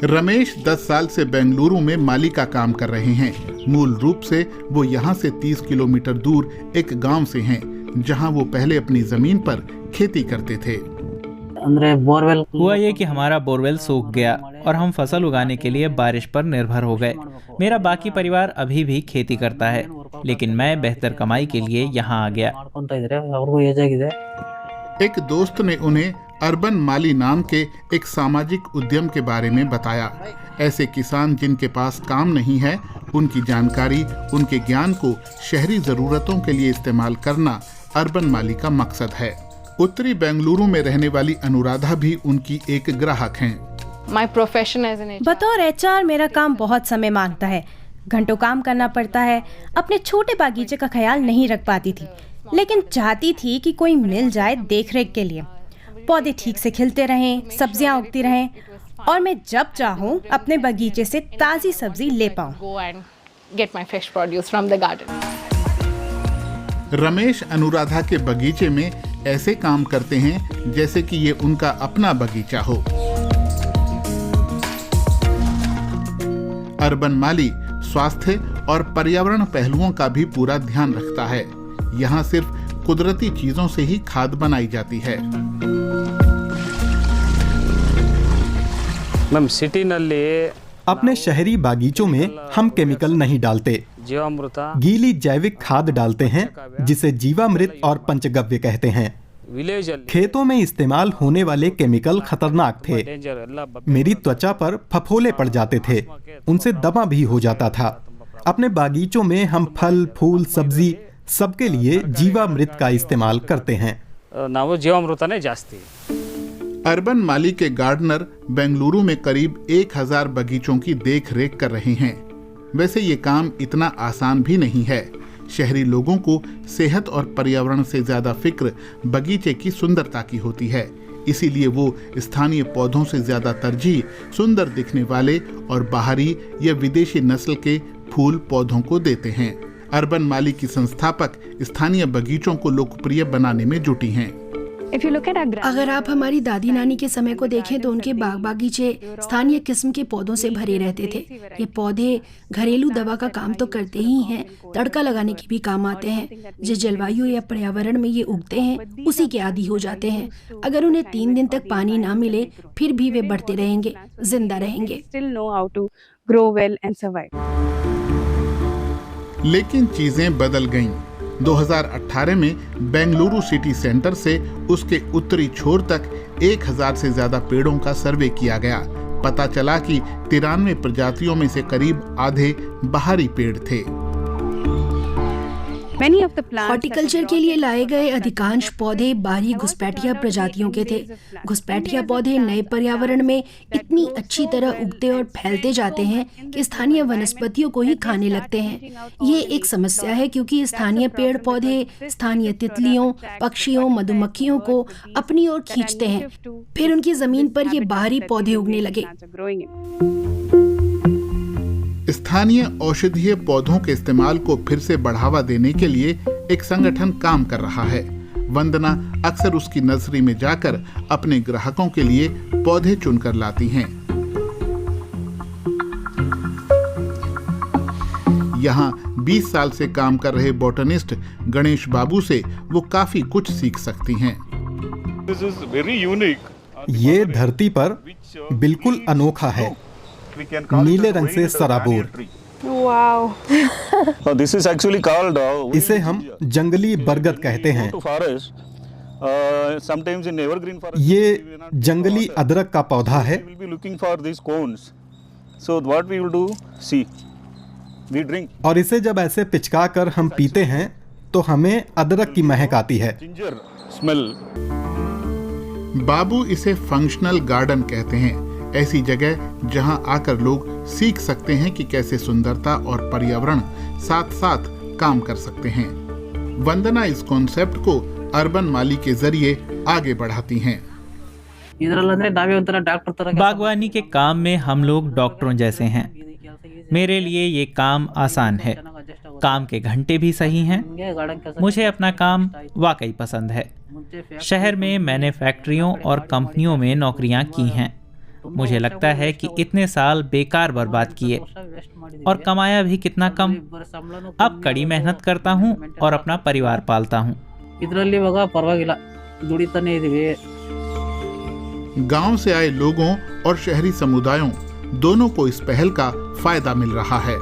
रमेश 10 साल से बेंगलुरु में माली का काम कर रहे हैं। मूल रूप से वो यहाँ से 30 किलोमीटर दूर एक गांव से हैं, जहाँ वो पहले अपनी जमीन पर खेती करते थे। हुआ ये कि हमारा बोरवेल सूख गया और हम फसल उगाने के लिए बारिश पर निर्भर हो गए। मेरा बाकी परिवार अभी भी खेती करता है, लेकिन मैं बेहतर कमाई के लिए यहाँ आ गया। एक दोस्त ने उन्हें अर्बन माली नाम के एक सामाजिक उद्यम के बारे में बताया। ऐसे किसान जिनके पास काम नहीं है, उनकी जानकारी, उनके ज्ञान को शहरी जरूरतों के लिए इस्तेमाल करना अर्बन माली का मकसद है। उत्तरी बेंगलुरु में रहने वाली अनुराधा भी उनकी एक ग्राहक हैं। बतौर HR मेरा काम बहुत समय मांगता है, घंटों काम करना पड़ता है। अपने छोटे बागीचे का ख्याल नहीं रख पाती थी, लेकिन चाहती थी कि कोई मिल जाए देखरेख के लिए। पौधे ठीक से खिलते रहें, सब्जियां उगती रहें और मैं जब चाहूँ अपने बगीचे से ताज़ी सब्जी ले पाऊँ। रमेश अनुराधा के बगीचे में ऐसे काम करते हैं जैसे कि ये उनका अपना बगीचा हो। अर्बन माली स्वास्थ्य और पर्यावरण पहलुओं का भी पूरा ध्यान रखता है। यहाँ सिर्फ कुदरती चीजों से ही खाद बनाई जाती है। अपने शहरी बागीचों में हम केमिकल नहीं डालते। गीली जैविक खाद डालते हैं, जिसे जीवामृत और पंचगव्य कहते हैं। खेतों में इस्तेमाल होने वाले केमिकल खतरनाक थे। मेरी त्वचा पर फफोले पड़ जाते थे, उनसे दमा भी हो जाता था। अपने बागीचों में हम फल, फूल, सब्जी सबके लिए जीवामृत का इस्तेमाल करते हैं। अर्बन माली के गार्डनर बेंगलुरु में करीब 1000 बगीचों की देख-रेख कर रहे हैं। वैसे ये काम इतना आसान भी नहीं है। शहरी लोगों को सेहत और पर्यावरण से ज्यादा फिक्र बगीचे की सुंदरता की होती है, इसीलिए वो स्थानीय पौधों से ज्यादा तरजीह सुंदर दिखने वाले और बाहरी या विदेशी नस्ल के फूल पौधों को देते हैं। अर्बन माली की संस्थापक स्थानीय बगीचों को लोकप्रिय बनाने में जुटी हैं। अगर आप हमारी दादी नानी के समय को देखें तो उनके बाग बागीचे स्थानीय किस्म के पौधों से भरे रहते थे। ये पौधे घरेलू दवा का काम तो करते ही हैं, तड़का लगाने के भी काम आते हैं। जिस जलवायु या पर्यावरण में ये उगते हैं, उसी के आदी हो जाते हैं। अगर उन्हें 3 दिन तक पानी ना मिले, फिर भी वे बढ़ते रहेंगे, जिंदा रहेंगे। लेकिन चीजें बदल गईं। 2018 में बेंगलुरु सिटी सेंटर से उसके उत्तरी छोर तक 1000 से ज्यादा पेड़ों का सर्वे किया गया। पता चला कि 93 प्रजातियों में से करीब आधे बाहरी पेड़ थे। हॉर्टिकल्चर के लिए लाए गए अधिकांश पौधे बाहरी घुसपैठिया प्रजातियों के थे। घुसपैठिया पौधे नए पर्यावरण में इतनी अच्छी तरह उगते और फैलते जाते हैं कि स्थानीय वनस्पतियों को ही खाने लगते हैं। ये एक समस्या है, क्योंकि स्थानीय पेड़ पौधे स्थानीय तितलियों, पक्षियों, मधुमक्खियों को अपनी ओर खींचते हैं। फिर उनकी जमीन पर ये बाहरी पौधे उगने लगे। स्थानीय औषधीय पौधों के इस्तेमाल को फिर से बढ़ावा देने के लिए एक संगठन काम कर रहा है। वंदना अक्सर उसकी नर्सरी में जाकर अपने ग्राहकों के लिए पौधे चुनकर लाती हैं। यहाँ 20 साल से काम कर रहे बॉटनिस्ट गणेश बाबू से वो काफी कुछ सीख सकती हैं। ये धरती पर बिल्कुल अनोखा है, नीले रंग से सराबोर। इसे हम जंगली बरगद कहते हैं। ये जंगली अदरक का पौधा है। और इसे जब ऐसे पिचका कर हम पीते हैं तो हमें अदरक की महक आती है। बाबू इसे फंक्शनल गार्डन कहते हैं, ऐसी जगह जहां आकर लोग सीख सकते हैं कि कैसे सुंदरता और पर्यावरण साथ साथ काम कर सकते हैं। वंदना इस कॉन्सेप्ट को अर्बन माली के जरिए आगे बढ़ाती हैं। बागवानी के काम में हम लोग डॉक्टरों जैसे हैं। मेरे लिए ये काम आसान है, काम के घंटे भी सही हैं। मुझे अपना काम वाकई पसंद है। शहर में मैंने फैक्ट्रियों और कंपनियों में नौकरियां की हैं। मुझे लगता है कि इतने साल बेकार बर्बाद किए और कमाया भी कितना कम। अब कड़ी मेहनत करता हूँ और अपना परिवार पालता हूँ। गांव से आए लोगों और शहरी समुदायों दोनों को इस पहल का फायदा मिल रहा है।